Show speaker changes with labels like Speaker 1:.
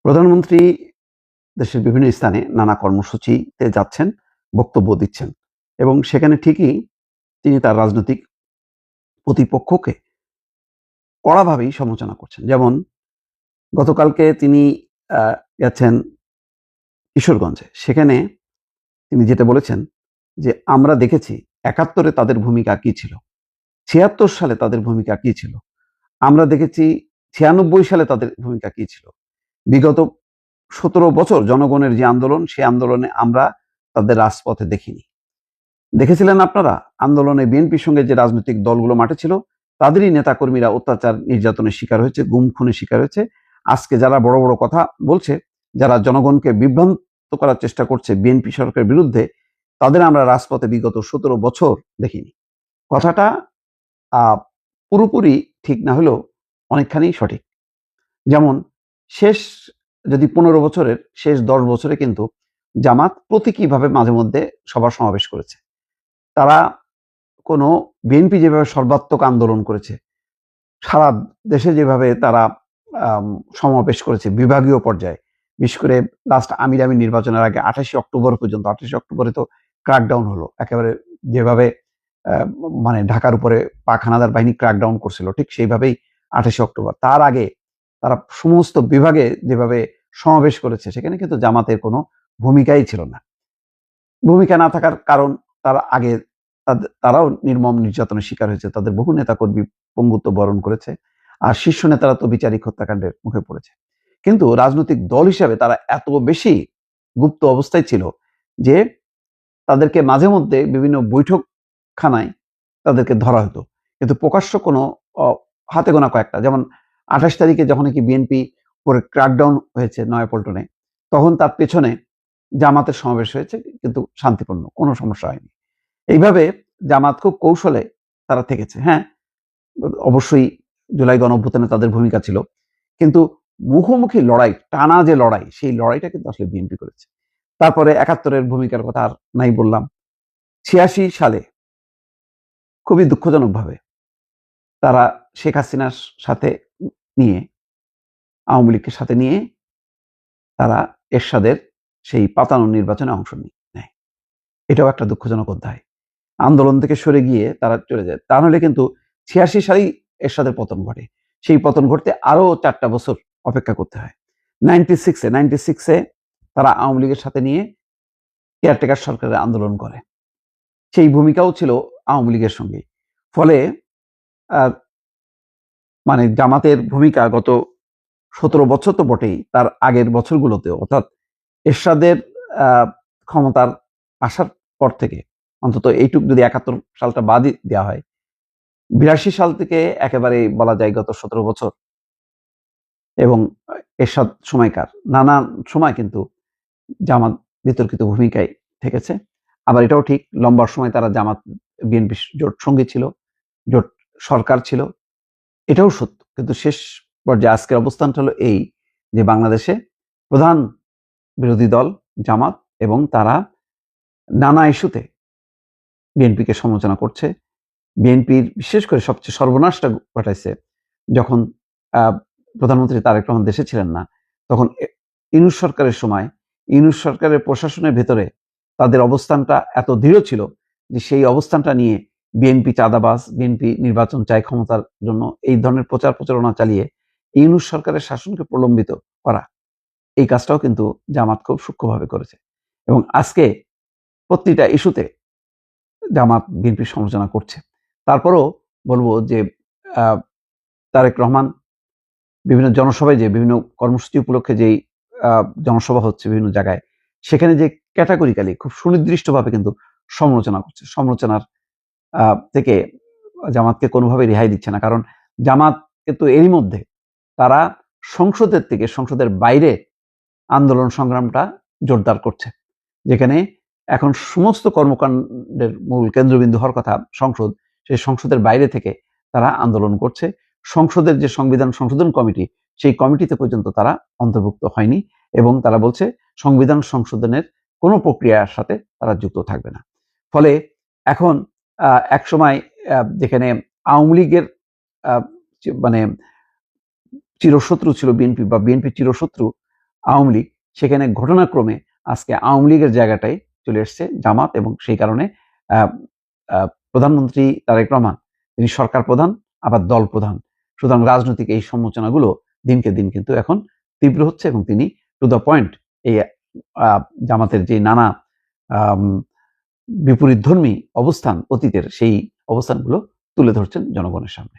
Speaker 1: প্রধানমন্ত্রী দেশের বিভিন্ন স্থানে নানা কর্মসূচিতে যাচ্ছেন, বক্তব্য দিচ্ছেন এবং সেখানে ঠিকই তিনি তার রাজনৈতিক প্রতিপক্ষকে কড়াভাবেই সমালোচনা করছেন। যেমন গতকালকে তিনি গেছেন কিশোরগঞ্জে। সেখানে তিনি যেটা বলেছেন যে, "আমরা দেখেছি ৭১ তাদের ভূমিকা কী ছিল, ৭৬ সালে তাদের ভূমিকা কী ছিল। আমরা দেখেছি ৯৬ সালে তাদের ভূমিকা কী ছিল। বিগত ১৭ বছর জনগণের যে আন্দোলন, সে আন্দোলনে আমরা তাদের রাজপথে দেখিনি। দেখেছিলেন আপনারা আন্দোলনে বিএনপির সঙ্গে যে রাজনৈতিক দলগুলো মাঠে ছিল, তাদেরই নেতাকর্মীরা অত্যাচার, নির্যাতনের শিকার হয়েছে, গুম খুনের শিকার হয়েছে। আজকে যারা বড়, বড় কথা বলছে, যারা জনগণকে বিভ্রান্ত করার চেষ্টা করছে বিএনপি সরকারের বিরুদ্ধে, তাদের আমরা রাজপথে বিগত ১৭ বছর দেখিনি।" কথাটা আ পুরোপুরি ঠিক না হলেও অনেকখানি সঠিক। যেমন শেষ যদি ১৫ বছরের শেষ ১০ বছরে কিন্তু জামাত প্রতীকীভাবে মাঝে মধ্যে সভা সমাবেশ করেছে। তারা কোনো বিএনপি যেভাবে সর্বাত্মক আন্দোলন করেছে, সারা দেশে যেভাবে তারা সমাবেশ করেছে বিভাগীয় পর্যায়ে, বিশেষ করে লাস্ট আমির নির্বাচনের আগে ২৮ অক্টোবর পর্যন্ত, ২৮ অক্টোবরে তো ক্র্যাকডাউন হলো। একেবারে যেভাবে মানে ঢাকার উপরে পাক হানাদার বাহিনী ক্র্যাকডাউন করছিল, ঠিক সেইভাবেই ২৮ অক্টোবর। তার আগে তারা সমস্ত বিভাগে যেভাবে সমাবেশ করেছে, সেখানে কিন্তু জামাতের কোনো ভূমিকাই ছিল না। ভূমিকা না থাকার কারণ তার আগে তারাও নির্মম নির্যাতনের শিকার হয়েছে। তাদের বহু নেতাকর্মী পঙ্গুত্ব বরণ করেছে। আর শীর্ষ নেতারা তো বিচারিক হত্যাকাণ্ডের মুখে পড়েছে। কিন্তু রাজনৈতিক দল হিসাবে তারা এত বেশি গুপ্ত অবস্থায় ছিল যে তাদেরকে মাঝে মধ্যে বিভিন্ন বৈঠকখানায় তাদেরকে ধরা হতো। কিন্তু প্রকাশ্য কোনো হাতে গোনা কয়েকটা, যেমন ২৮ তারিখে যখন নাকি বিএনপি উপরে ক্র্যাকডাউন হয়েছে নয়াপল্টনে, তখন তার পেছনে জামাতের সমাবেশ হয়েছে, কিন্তু শান্তিপূর্ণ, কোনো সমস্যা হয়নি। এইভাবে জামাত খুব কৌশলে তারা থেকেছে। হ্যাঁ, অবশ্যই জুলাই গণঅভ্যুত্থানে তাদের ভূমিকা ছিল, কিন্তু মুখোমুখি লড়াই, টানা যে লড়াই, সেই লড়াইটা কিন্তু আসলে বিএনপি করেছে। তারপরে ৭১ ভূমিকার কথা আর নাই বললাম। ৮৬ সালে খুবই দুঃখজনকভাবে তারা শেখ হাসিনার সাথে নিয়ে, আওয়ামী লীগকে সাথে নিয়ে তারা এরশাদের সেই পাতানো নির্বাচনে অংশ নেয়। এটাও একটা দুঃখজনক অধ্যায়। আন্দোলন থেকে সরে গিয়ে তারা চলে যায়। তা নাহলে কিন্তু ৮৬ সালেই এরশাদের পতন ঘটে। সেই পতন ঘটতে আরো ৪টা বছর অপেক্ষা করতে হয়। 96 এ তারা আওয়ামী লীগের সাথে নিয়ে কেয়ারটেকার সরকারের আন্দোলন করে। সেই ভূমিকাও ছিল আওয়ামী লীগের সঙ্গে। ফলে মানে জামাতের ভূমিকা গত ১৭ বছর তো বটেই, তার আগের বছরগুলোতেও, অর্থাৎ এরশাদের ক্ষমতার আসার পর থেকে, অন্তত এইটুক যদি ৭১ সালটা বাদই দেওয়া হয়, ৮২ সাল থেকে একেবারে বলা যায় গত ১৭ বছর এবং এরশাদ সময়কার নানান সময় কিন্তু জামাত বিতর্কিত ভূমিকায় থেকেছে। আবার এটাও ঠিক, লম্বা সময় তারা জামাত বিএনপি জোট সঙ্গী ছিল, জোট সরকার ছিল। এটাও সত্য। কিন্তু শেষ পর্যায়ে আজকের অবস্থানটা হলো এই যে, বাংলাদেশে প্রধান বিরোধী দল জামাত এবং তারা নানা ইস্যুতে বিএনপিকে সমালোচনা করছে। বিএনপির বিশেষ করে সবচেয়ে সর্বনাশটা ঘটাইছে যখন প্রধানমন্ত্রী তারেক রহমান দেশে ছিলেন না, তখন ইউনূস সরকারের সময় ইউনূস সরকারের প্রশাসনের ভেতরে তাদের অবস্থানটা এত দৃঢ় ছিল যে, সেই অবস্থানটা নিয়ে বিএনপি চাঁদাবাজ, বিএনপি নির্বাচন চায় ক্ষমতার জন্য, এই ধরনের প্রচার প্রচারণা চালিয়ে ইউনূস সরকারের শাসনকে প্রলম্বিত করা, এই কাজটাও কিন্তু জামাত খুব সূক্ষ্মভাবে করেছে। এবং আজকে প্রতিটা ইস্যুতে জামাত বিএনপির সমালোচনা করছে। তারপরও বলবো যে, তারেক রহমান বিভিন্ন জনসভায়, যে বিভিন্ন কর্মসূচি উপলক্ষে যেই জনসভা হচ্ছে বিভিন্ন জায়গায়, সেখানে যে ক্যাটাগরিক্যালি খুব সুনির্দিষ্টভাবে কিন্তু সমালোচনা করছে। সমালোচনার থেকে জামাতকে কোনোভাবেই রেহাই দিচ্ছে না। কারণ জামাত কিন্তু এরই মধ্যে তারা সংসদের থেকে সংসদের বাইরে আন্দোলন সংগ্রামটা জোরদার করছে। যেখানে এখন সমস্ত কর্মকাণ্ডের মূল কেন্দ্রবিন্দু হওয়ার কথা সংসদ, সেই সংসদের বাইরে থেকে তারা আন্দোলন করছে। সংসদের যে সংবিধান সংশোধন কমিটি, সেই কমিটিতে পর্যন্ত তারা অন্তর্ভুক্ত হয়নি এবং তারা বলছে সংবিধান সংশোধনের কোনো প্রক্রিয়ার সাথে তারা যুক্ত থাকবে না। ফলে এখন একসময় যেখানে আওয়ামী লীগের মানে চিরশত্রু ছিল বিএনপি, বা বিএনপি চিরশত্রু আওয়ামী লীগ, সেখানে ঘটনাক্রমে আজকে আওয়ামী লীগের জায়গাটায় চলে এসছে জামাত, এবং সেই কারণে প্রধানমন্ত্রী তারেক রহমান তিনি সরকার প্রধান আবার দল প্রধান। সুতরাং রাজনৈতিক এই সমালোচনাগুলো দিনকে দিন কিন্তু এখন তীব্র হচ্ছে, এবং তিনি টু দ্য পয়েন্ট এই জামাতের যে নানা বিপরীতধর্মী অবস্থান অতীতের, সেই অবস্থানগুলো তুলে ধরছেন জনগণের সামনে।